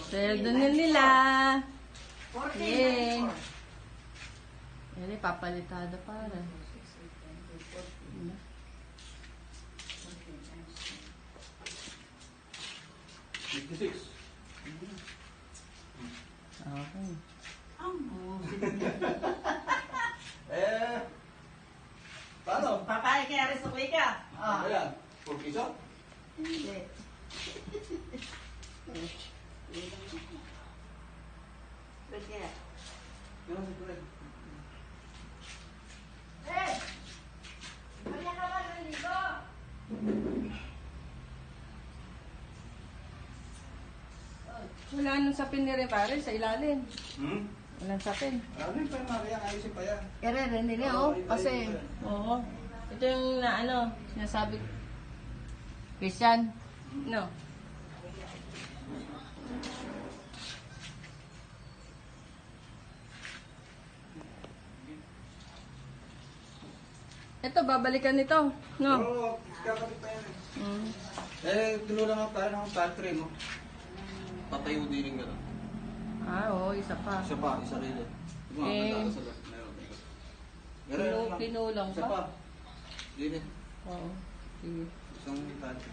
Sweldo na nila. 14. Yay. Yan, papalitada para. 56. Okay. Ang busit. Paano? Papaya kaya rin sukli ka. Ano yan? 4 piso? Hindi. Pwede. Ganun sa tulad. Eh! Kaya ka ba ng ligo? Wala nang sapin ni Repare sa ilalim. Walang sapin. Ano yung pa Maria? Ayusin pa yan. Kaya rin nila, oh. Kasi, oo. Ito yung na ano, sinasabi Christian. No. Ito, babalikan nito. No. Oo, kakapit pa yan Mm. tinulang ako tayo ng pantry, no? Patayo din yung gano'n. Ah, oo, isa pa. Isa pa, isa rin. Eh, Meron lang. Pinulong Isa pa. pa. Din eh. Oo. Sige. Isang pantry.